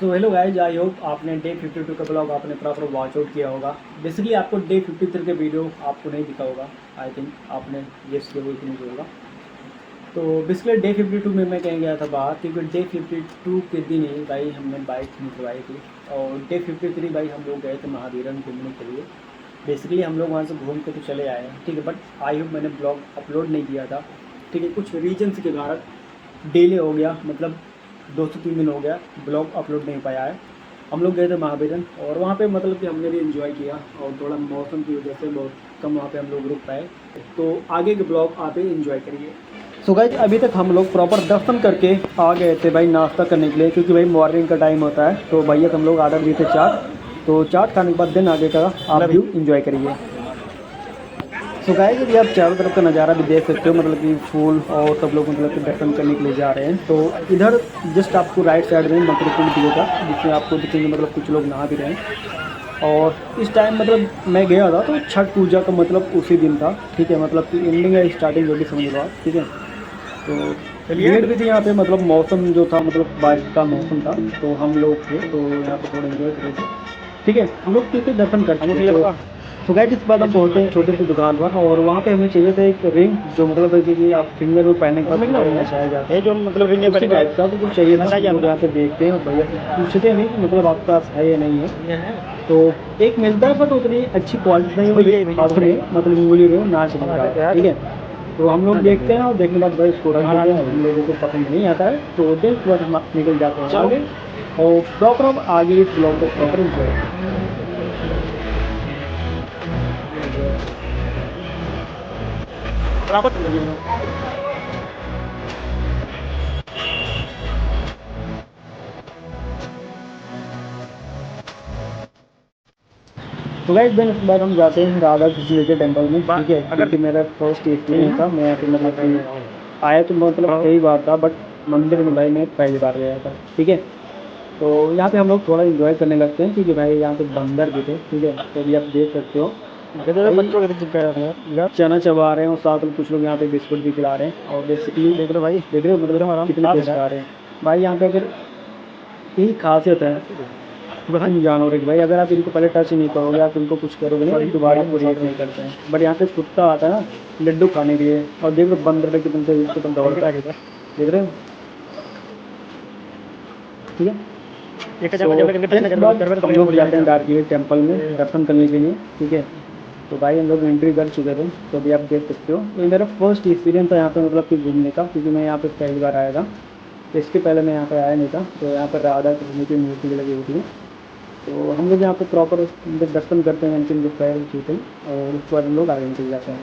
So hello guys, I hope आपने day 52 का blog आपने प्रॉपर वॉच आउट किया होगा। बेसिकली आपको डे 53 के वीडियो आपको नहीं दिखा होगा। आई थिंक आपने गेस किया वो इतनी होगा। तो बेसिकली डे 52 में मैं कहीं गया था बाहर, क्योंकि डे 52 के दिन ही भाई हमने बाइक निकलवाई थी। और डे 53 भाई हम लोग गए थे महावीरन घूमने के लिए। बेसिकली हम लोग वहाँ से घूम के तो चले आए हैं, ठीक है। बट आई होप मैंने ब्लॉग अपलोड नहीं किया था, ठीक है। कुछ रीजन्स के कारण डिले हो गया, मतलब 2 से 3 दिन हो गया ब्लॉग अपलोड नहीं पाया है। हम लोग गए थे महावीरन और वहाँ पे मतलब कि हमने भी एंजॉय किया, और थोड़ा मौसम की वजह से बहुत कम वहाँ पे हम लोग रुक पाए। तो आगे के ब्लॉग आप ही एंजॉय करिए। सो गाइस, अभी तक हम लोग प्रॉपर दर्शन करके आ गए थे भाई नाश्ता करने के लिए, क्योंकि भाई मॉर्निंग का टाइम होता है। तो भैया हम लोग ऑर्डर दिए थे चाट, तो चाट खाने के बाद दिन आगे का आप भी इंजॉय करिए। सो गाइस, यदि आप चारों तरफ का नज़ारा भी देख सकते हो, मतलब कि फूल और सब लोग मतलब कि दर्शन करने के लिए जा रहे हैं। तो इधर जस्ट आपको राइट साइड में मंत्री कुंड दिखेगा, जिसमें आपको दिखेंगे मतलब कुछ लोग नहा भी रहे हैं। और इस टाइम मतलब मैं गया था तो छठ पूजा का मतलब उसी दिन था, ठीक है। मतलब कि एंडिंग या स्टार्टिंग जो भी समझ लो आप, ठीक है। तो भीड़ भी थी यहाँ पे, मतलब मौसम जो था मतलब बारिश का मौसम था, तो हम लोग थे तो यहाँ पे थोड़ा एंजॉय कर रहे थे, ठीक है। हम लोग क्योंकि दर्शन कर चुके थे। तो गाइस, इस बात हम पहुँचते हैं छोटी सी दुकान पर, और वहाँ पे हमें चाहिए था एक रिंग, जो मतलब है कि आप फिंगर में पहनने के बाद नचाया जाता है, जो मतलब रिंग है टाइप का, तो कुछ चाहिए था। हम लोग यहाँ पे देखते हैं और भैया पूछते नहीं कि मतलब आपके पास है या नहीं है। तो एक मिलता है बट उतनी अच्छी क्वालिटी नहीं होगी, हाथों में मतलब उंगली में ना चलता, ठीक है। तो हम लोग देखते हैं और देखने के बाद भाई इसको रख देते हैं, हम लोगों को पसंद नहीं आता है, तो दिन बाद हम निकल जाते हैं आगे। और प्रॉपर आगे इस ब्लॉग को प्रॉपर इंजॉय। तो गाइस देन उसके बाद हम जाते हैं राधा कृष्ण के टेंपल में, ठीक है। क्योंकि मेरा फर्स्ट एक्सपीरियंस था, मैं फिर मतलब आया तो मतलब कई बार था, बट मंदिर में भाई मैं पहली बार गया था, ठीक है। तो यहाँ पे हम लोग थोड़ा एंजॉय करने लगते हैं, क्योंकि भाई यहाँ पे बंदर भी थे, ठीक है। तो अभी आप देख सकते हो चना चबा रहे हैं, और साथ में कुछ लोग यहाँ पे बिस्कुट भी खिला रहे हैं। और बेसिकली देख रहे हो भाई, देख रहे हो मतलब कितने टेस्ट आ रहे हैं भाई यहाँ पे। अगर यही खासियत है इन जानवरों की भाई, अगर आप इनको पहले टच नहीं करोगे, आप इनको कुछ करोगे नहीं, दोबारा आपको रिएक्ट नहीं करते हैं। बट यहाँ पे कुत्ता आता है ना लड्डू खाने के लिए, और देख लो बंदर पे कितने दौड़ता है, देख रहे हो, ठीक है। हम लोग जाते हैं दार्जिलिंग टेम्पल में दर्शन करने के लिए, ठीक है। तो भाई हम लोग एंट्री कर चुके थे, तो अभी आप देख सकते हो। तो मेरा फर्स्ट एक्सपीरियंस था यहाँ पे मतलब कि घूमने का, क्योंकि मैं यहाँ पे पहली बार आया था। तो इसके पहले मैं यहाँ पे आया नहीं था। तो यहाँ पर राधा कृष्ण की मूर्ति भी लगी होती है। तो हम लोग यहाँ पे प्रॉपर दर्शन करते हैं, अंतिम जो पैर छूते हैं, और उसके बाद हम लोग आगे निकल जाते हैं।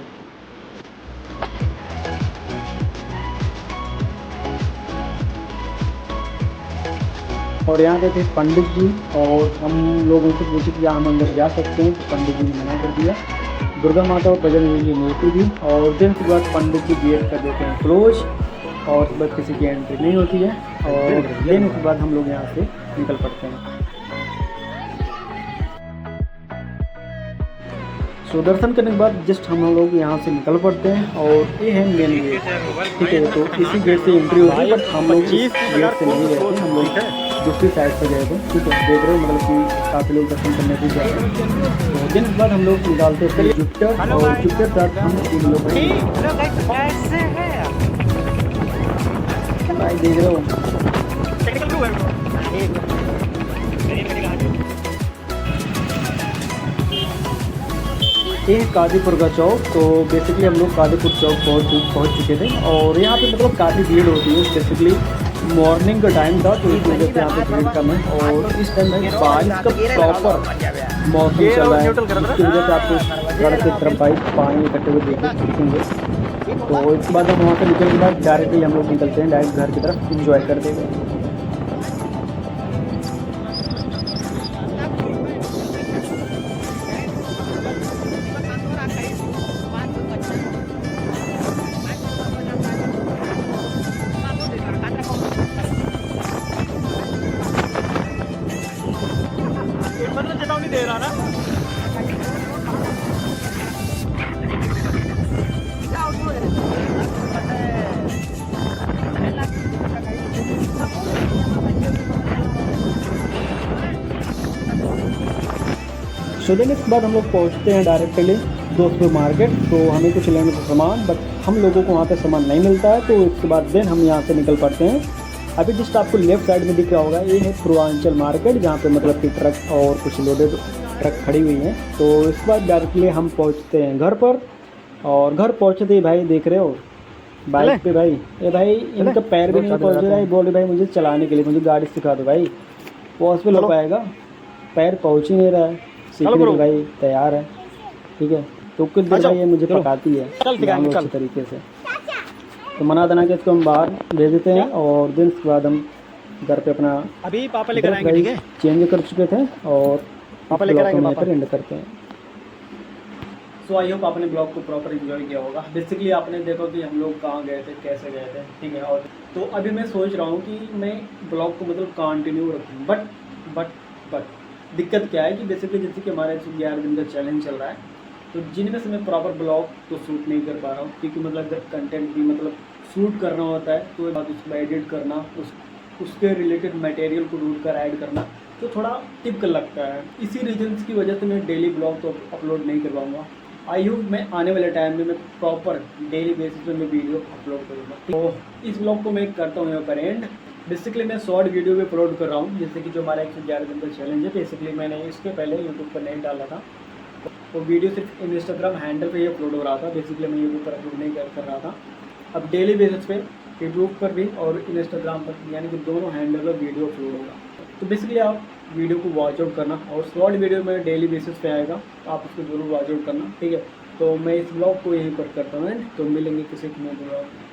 और यहाँ पे थे पंडित जी, और हम लोग उनसे पूछे कि हम अंदर जा सकते हैं, तो पंडित जी ने मना कर दिया। दुर्गा माता और बजरंग बली की मूर्ति भी, और दिन के बाद पंडित जी गेट कर देते हैं क्लोज, और उसके बाद किसी की एंट्री नहीं होती है। और दिन के बाद हम लोग यहाँ से निकल पड़ते हैं। सो दर्शन करने के बाद जस्ट हम लोग यहाँ से निकल पड़ते हैं, और ये है मेन गेट, ठीक है। तो इसी गेट से एंट्री होगी, बट हम लोग इस गेट से नहीं गए थे, हम लोग दूसरी साइड पर गए थे, ठीक है। देख रहे हो मतलब कि काफ़ी लोग दर्शन करने भी गए हैं। तो दिन के बाद हम लोग निकालते थे जुपिटर, और जुपिटर तक हम 3 लोग भाई देख रहे हो। ये है कादीपुर का चौक। तो बेसिकली हम लोग कादीपुर चौक पहुँच चुके थे, और यहाँ पे मतलब काफ़ी भीड़ होती है। बेसिकली मॉर्निंग का टाइम था, तो इस वजह से यहाँ पे भीड़ कम है। और इस टाइम में बारिश का प्रॉपर मौसम चल रहा है, इसकी वजह से आपको सड़क की तरफ बाइक पानी इकट्ठे हुए दिखेंगे। तो इसके बाद हम वहाँ से निकलने के बाद डायरेक्टली हम लोग निकलते हैं डायरेक्ट घर की तरफ इंजॉय करते हुए। चेतावनी दे रहा ना। सो देन इसके बाद हम लोग पहुँचते हैं डायरेक्टली दोस्तपुर मार्केट। तो हमें कुछ लेने का सामान, बट हम लोगों को वहाँ पे सामान नहीं मिलता है, तो इसके बाद देन हम यहाँ से निकल पड़ते हैं। अभी जस्ट आपको लेफ्ट साइड में दिख रहा होगा, ये है पूर्वांचल मार्केट, जहाँ पे मतलब कि ट्रक और कुछ लोडेड ट्रक खड़ी हुई हैं। तो इसके बाद डायरेक्टली हम पहुँचते हैं घर पर, और घर पहुँचते ही भाई देख रहे हो बाइक पे भाई, ये भाई इनका पैर भी नहीं पहुँच रहा है। बोले भाई मुझे चलाने के लिए मुझे गाड़ी सिखा दो भाई, पॉसिबल हो पाएगा? पैर पहुँच ही नहीं रहा है, सीखने के भाई तैयार है, ठीक है। तो कुछ देर भाई ये मुझे पकाती है अच्छे तरीके से, तो मना दना के इसको हम बाहर भेज देते हैं। और दिन उसके बाद हम घर पे अपना अभी पापा लेकर आएंगे, ठीक है? चेंज कर चुके थे और पापा लेकर आएंगे, यहाँ पर एंड करते हैं। सो आई होप आपने ब्लॉग को प्रॉपर एंजॉय किया होगा। बेसिकली आपने देखो कि हम लोग कहाँ गए थे, कैसे गए थे, ठीक है। और तो अभी मैं सोच रहा हूँ कि मैं ब्लॉग को मतलब कंटिन्यू रखूँ, बट दिक्कत क्या है कि बेसिकली जैसे कि हमारे 11 दिन का चैलेंज चल रहा है, तो जिनमें से मैं प्रॉपर ब्लॉग तो शूट नहीं कर पा रहा हूँ, क्योंकि मतलब अगर कंटेंट भी मतलब शूट करना होता है तो बाद उसको एडिट करना, उसके रिलेटेड मटेरियल को ढूंढ कर ऐड करना तो थोड़ा टिपिकल लगता है। इसी रीजन्स की वजह से मैं डेली ब्लॉग तो अपलोड नहीं कर पाऊँगा। आई होप मैं आने वाले टाइम में मैं प्रॉपर डेली बेसिस पे मैं वीडियो अपलोड करूँगा। तो इस ब्लॉग को मैं करता हूँ यहाँ पर एंड। बेसिकली मैं शॉर्ट वीडियो भी अपलोड कर रहा हूँ, जैसे कि जो हमारा 111 दिन का चैलेंज है। बेसिकली मैंने इसके पहले यूट्यूब पर नहीं डाला था, वो वीडियो सिर्फ इंस्टाग्राम हैंडल पे ही अपलोड हो रहा था। बेसिकली मैं यूट्यूब पर अपलोड नहीं कर रहा था। अब डेली बेसिस पे यूट्यूब पर भी और इंस्टाग्राम पर, यानी कि दोनों हैंडल पर वीडियो अपलोड होगा। तो बेसिकली आप वीडियो को वॉच आउट करना, और शॉर्ट वीडियो में डेली बेसिस पे आएगा, आप उसको जरूर वॉच आउट करना, ठीक है। तो मैं इस ब्लॉग को यहीं पर करता हूँ, तो मिलेंगे किसी नए ब्लॉग।